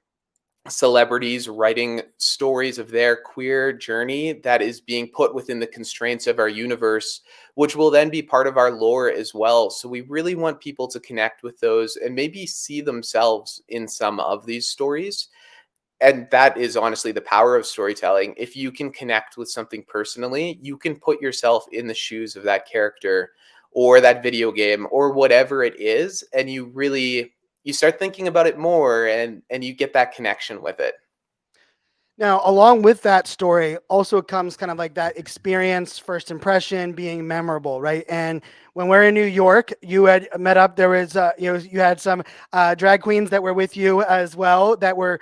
celebrities writing stories of their queer journey that is being put within the constraints of our universe, which will then be part of our lore as well. So we really want people to connect with those and maybe see themselves in some of these stories. And that is honestly the power of storytelling. If you can connect with something personally, you can put yourself in the shoes of that character or that video game or whatever it is, and you start thinking about it more, and you get that connection with it. Now, along with that story, also comes kind of like that experience, first impression being memorable, right? And when we're in New York, you had met up. There was, you had some drag queens that were with you as well, that were,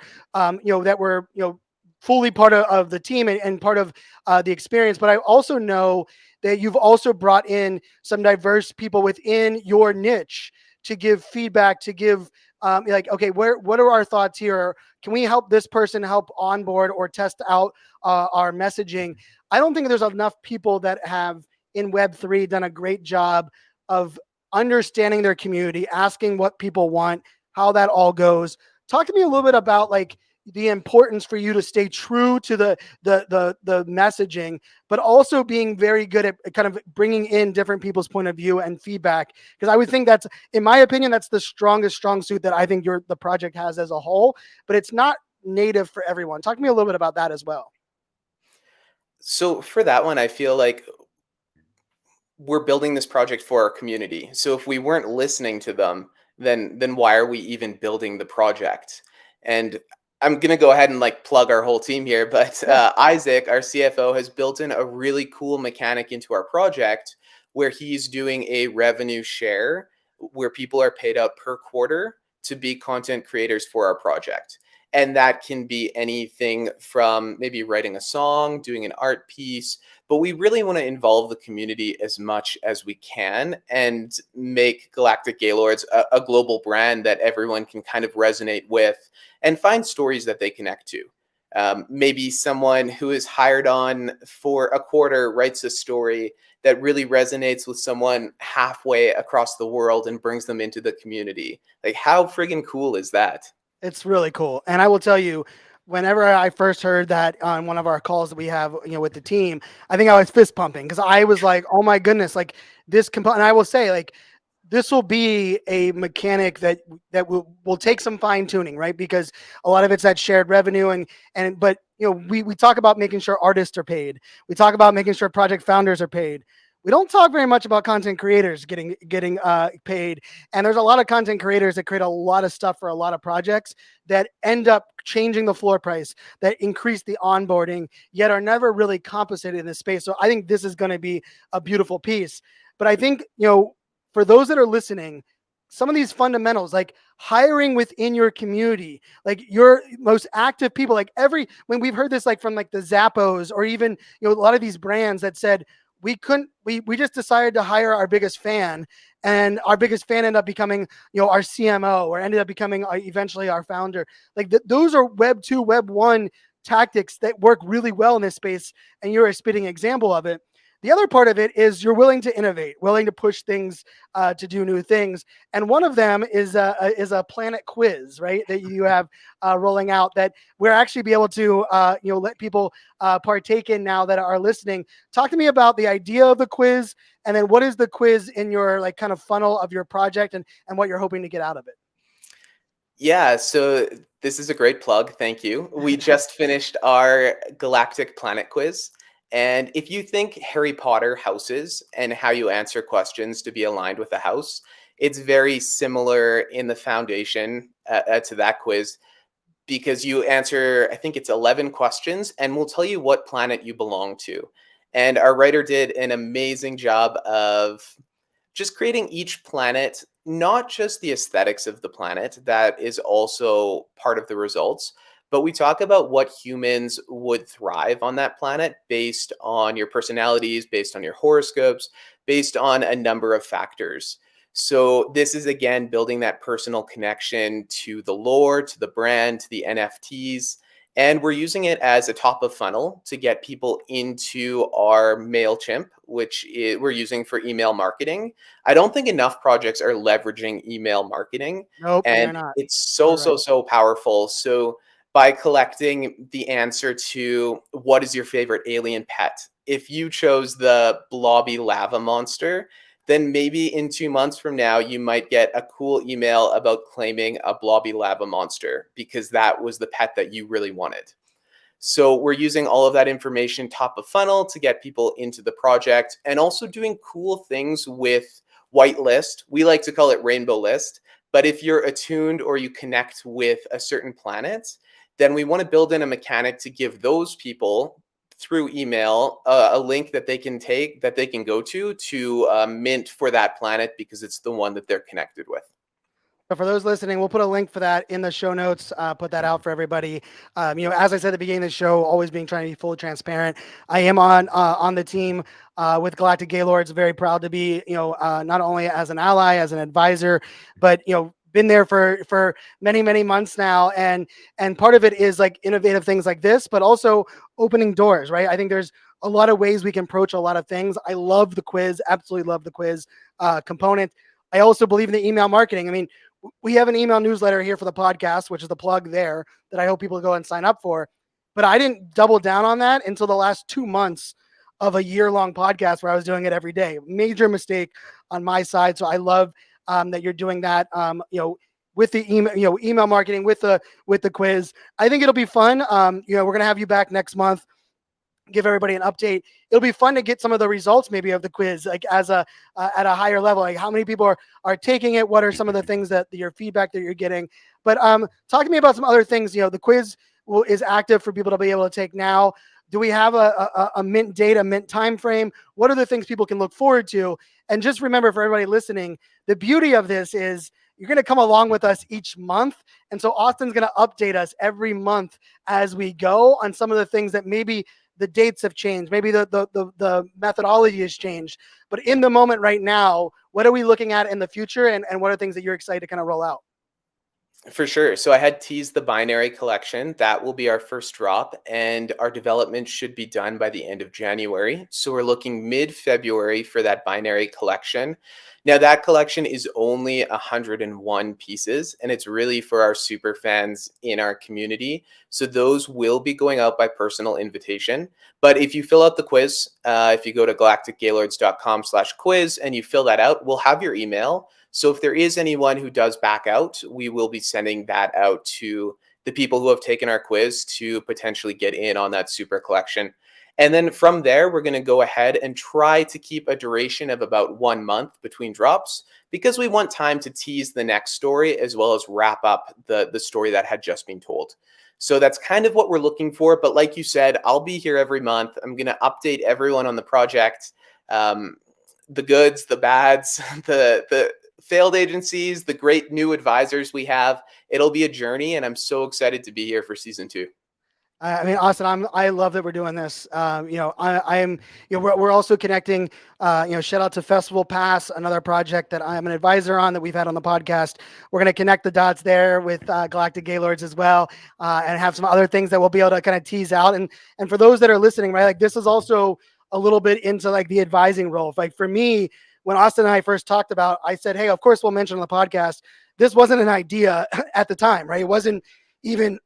fully part of the team and part of the experience. But I also know that you've also brought in some diverse people within your niche to give feedback, to give like, okay, what are our thoughts here? Can we help this person help onboard or test out our messaging? I don't think there's enough people that have in Web3 done a great job of understanding their community, asking what people want, how that all goes. Talk to me a little bit about like the importance for you to stay true to the messaging, but also being very good at kind of bringing in different people's point of view and feedback. Because I would think that's, in my opinion, that's the strong suit that I think the project has as a whole, but it's not native for everyone. Talk to me a little bit about that as well. So for that one, I feel like we're building this project for our community. So if we weren't listening to them, then why are we even building the project? And I'm gonna go ahead and like plug our whole team here, but Yeah. Isaac, our CFO, has built in a really cool mechanic into our project where he's doing a revenue share where people are paid out per quarter to be content creators for our project. And that can be anything from maybe writing a song, doing an art piece, but we really want to involve the community as much as we can and make Galactic Gaylords a global brand that everyone can kind of resonate with and find stories that they connect to. Maybe someone who is hired on for a quarter writes a story that really resonates with someone halfway across the world and brings them into the community. Like, how friggin' cool is that? It's really cool. And I will tell you, whenever I first heard that on one of our calls that we have, with the team, I think I was fist pumping because I was like, oh my goodness, like this component. And I will say, like, this will be a mechanic that will take some fine tuning, right? Because a lot of it's that shared revenue but we talk about making sure artists are paid. We talk about making sure project founders are paid. We don't talk very much about content creators getting paid. And there's a lot of content creators that create a lot of stuff for a lot of projects that end up changing the floor price, that increase the onboarding, yet are never really compensated in this space. So I think this is going to be a beautiful piece. But I think, for those that are listening, some of these fundamentals, like hiring within your community, like your most active people, like when we've heard this, like from like the Zappos or even, a lot of these brands that said, we just decided to hire our biggest fan, and our biggest fan ended up becoming, our CMO, or ended up becoming eventually our founder. Like those are Web 2, Web 1 tactics that work really well in this space. And you're a spitting example of it. The other part of it is you're willing to innovate, willing to push things, to do new things. And one of them is a planet quiz, right? That you have rolling out that we're actually be able to, let people partake in now that are listening. Talk to me about the idea of the quiz, and then what is the quiz in your like kind of funnel of your project, and what you're hoping to get out of it. Yeah, so this is a great plug. Thank you. We just finished our Galactic Planet quiz. And if you think Harry Potter houses and how you answer questions to be aligned with the house, it's very similar in the foundation to that quiz because you answer, I think it's 11 questions, and we'll tell you what planet you belong to. And our writer did an amazing job of just creating each planet, not just the aesthetics of the planet, that is also part of the results, but we talk about what humans would thrive on that planet based on your personalities, based on your horoscopes, based on a number of factors. So this is again building that personal connection to the lore, to the brand, to the NFTs. And we're using it as a top of funnel to get people into our MailChimp, we're using for email marketing. I don't think enough projects are leveraging email marketing, Nope, and they're and not. it's You're so, right. so, so powerful. So by collecting the answer to what is your favorite alien pet, if you chose the blobby lava monster, then maybe in 2 months from now, you might get a cool email about claiming a blobby lava monster because that was the pet that you really wanted. So we're using all of that information top of funnel to get people into the project and also doing cool things with whitelist. We like to call it rainbow list. But if you're attuned or you connect with a certain planet, then we want to build in a mechanic to give those people through email a link that they can go to mint for that planet because it's the one that they're connected with. So for those listening, we'll put a link for that in the show notes. Put that out for everybody. As I said at the beginning of the show, always trying to be fully transparent. I am on the team with Galactic Gaylords. Very proud to be, not only as an ally, as an advisor, but been there for many months now. And part of it is like innovative things like this, but also opening doors, right? I think there's a lot of ways we can approach a lot of things. I love the quiz, absolutely love the quiz component. I also believe in the email marketing. I mean, we have an email newsletter here for the podcast, which is the plug there that I hope people go and sign up for. But I didn't double down on that until the last 2 months of a year-long podcast where I was doing it every day. Major mistake on my side. So I love that you're doing that. With the email marketing, with the quiz. I think it'll be fun. We're gonna have you back next month, give everybody an update. It'll be fun to get some of the results maybe of the quiz, like as a at a higher level, like how many people are taking it, what are some of the things that your feedback that you're getting. But talk to me about some other things. The quiz is active for people to be able to take now. Do we have a mint date, a mint time frame? What are the things people can look forward to? And just remember, for everybody listening, the beauty of this is you're going to come along with us each month. And so Austin's going to update us every month as we go on some of the things that maybe the dates have changed. Maybe the methodology has changed. But in the moment right now, what are we looking at in the future? And what are things that you're excited to kind of roll out? For sure. So I had teased the binary collection. That will be our first drop, and our development should be done by the end of January. So we're looking mid-February for that binary collection. Now that collection is only 101 pieces, and it's really for our super fans in our community. So those will be going out by personal invitation. But if you fill out the quiz, if you go to galacticgaylords.com/quiz and you fill that out, we'll have your email. So if there is anyone who does back out, we will be sending that out to the people who have taken our quiz to potentially get in on that super collection. And then from there, we're going to go ahead and try to keep a duration of about 1 month between drops because we want time to tease the next story as well as wrap up the story that had just been told. So that's kind of what we're looking for. But like you said, I'll be here every month. I'm going to update everyone on the project. The goods, the bads, the failed agencies, the great new advisors we have. It'll be a journey, and I'm so excited to be here for season 2. I mean, Austin, I love that we're doing this. We're also connecting. Shout out to Festival Pass, another project that I'm an advisor on that we've had on the podcast. We're going to connect the dots there with Galactic Gaylords as well, and have some other things that we'll be able to kind of tease out. And for those that are listening, right, like this is also a little bit into like the advising role. Like for me, when Austin and I first talked about, I said, hey, of course we'll mention on the podcast. This wasn't an idea at the time, right? It wasn't even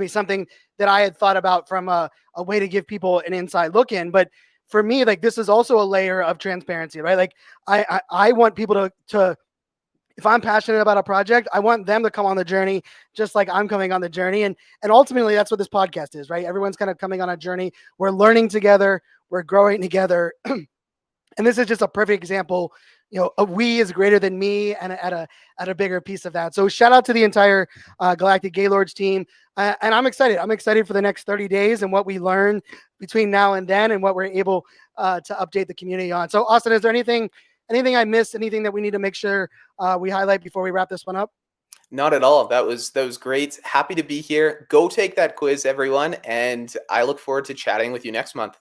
something that I had thought about from a way to give people an inside look in. But for me, like this is also a layer of transparency, right? Like I want people to, if I'm passionate about a project, I want them to come on the journey just like I'm coming on the journey. And ultimately that's what this podcast is, right? Everyone's kind of coming on a journey. We're learning together, we're growing together. And this is just a perfect example, a we is greater than me and at a bigger piece of that. So shout out to the entire Galactic Gaylords team. And I'm excited. I'm excited for the next 30 days and what we learn between now and then and what we're able to update the community on. So Austin, is there anything I missed, anything that we need to make sure we highlight before we wrap this one up? Not at all. That was great. Happy to be here. Go take that quiz, everyone. And I look forward to chatting with you next month.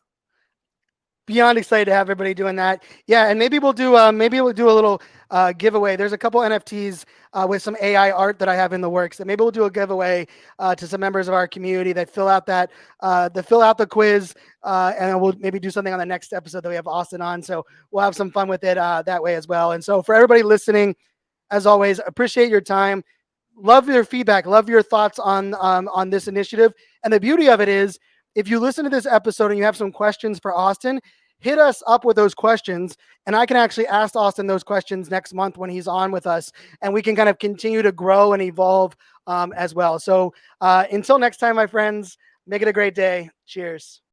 beyond excited to have everybody doing that. Yeah, and maybe we'll do a little giveaway. There's a couple NFTs with some AI art that I have in the works. And maybe we'll do a giveaway to some members of our community that fill out the quiz, and we'll maybe do something on the next episode that we have Austin on. So we'll have some fun with it that way as well. And so for everybody listening, as always, appreciate your time. Love your feedback. Love your thoughts on this initiative. And the beauty of it is, if you listen to this episode and you have some questions for Austin, hit us up with those questions, and I can actually ask Austin those questions next month when he's on with us, and we can kind of continue to grow and evolve as well. So until next time, my friends, make it a great day. Cheers.